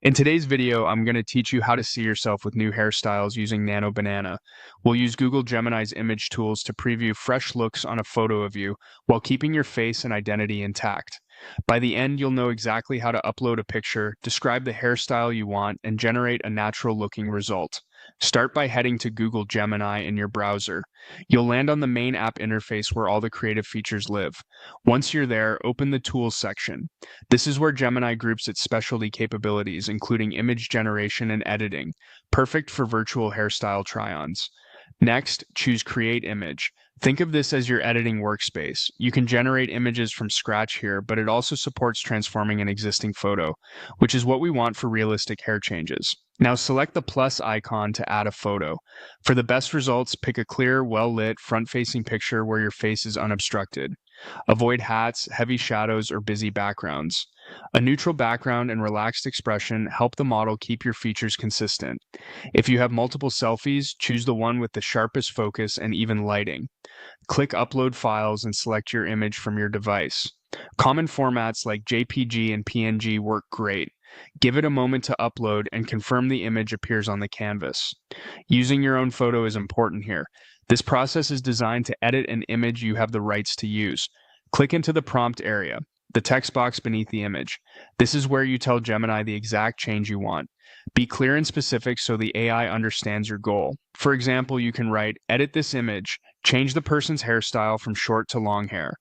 In today's video, I'm going to teach you how to see yourself with new hairstyles using Nano Banana. We'll use Google Gemini's image tools to preview fresh looks on a photo of you while keeping your face and identity intact. By the end, you'll know exactly how to upload a picture, describe the hairstyle you want, and generate a natural-looking result. Start by heading to Google Gemini in your browser. You'll land on the main app interface where all the creative features live. Once you're there, open the Tools section. This is where Gemini groups its specialty capabilities, including image generation and editing, perfect for virtual hairstyle try-ons. Next, choose Create Image. Think of this as your editing workspace. You can generate images from scratch here, but it also supports transforming an existing photo, which is what we want for realistic hair changes. Now select the plus icon to add a photo. For the best results, pick a clear, well-lit, front-facing picture where your face is unobstructed. Avoid hats, heavy shadows, or busy backgrounds. A neutral background and relaxed expression help the model keep your features consistent. If you have multiple selfies, choose the one with the sharpest focus and even lighting. Click Upload Files and select your image from your device. Common formats like JPG and PNG work great. Give it a moment to upload and confirm the image appears on the canvas. Using your own photo is important here. This process is designed to edit an image you have the rights to use. Click into the prompt area, the text box beneath the image. This is where you tell Gemini the exact change you want. Be clear and specific so the AI understands your goal. For example, you can write, edit this image, change the person's hairstyle from short to long hair.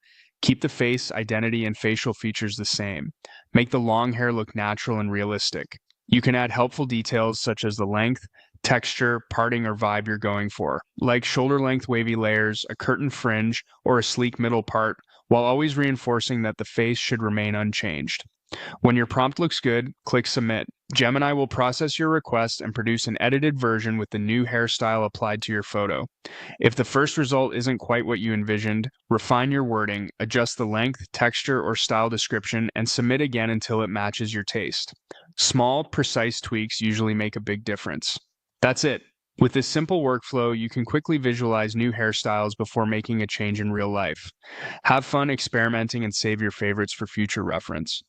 Keep the face, identity, and facial features the same. Make the long hair look natural and realistic. You can add helpful details such as the length, texture, parting, or vibe you're going for, like shoulder-length wavy layers, a curtain fringe, or a sleek middle part, while always reinforcing that the face should remain unchanged. When your prompt looks good, click Submit. Gemini will process your request and produce an edited version with the new hairstyle applied to your photo. If the first result isn't quite what you envisioned, refine your wording, adjust the length, texture, or style description, and submit again until it matches your taste. Small, precise tweaks usually make a big difference. That's it. With this simple workflow, you can quickly visualize new hairstyles before making a change in real life. Have fun experimenting and save your favorites for future reference.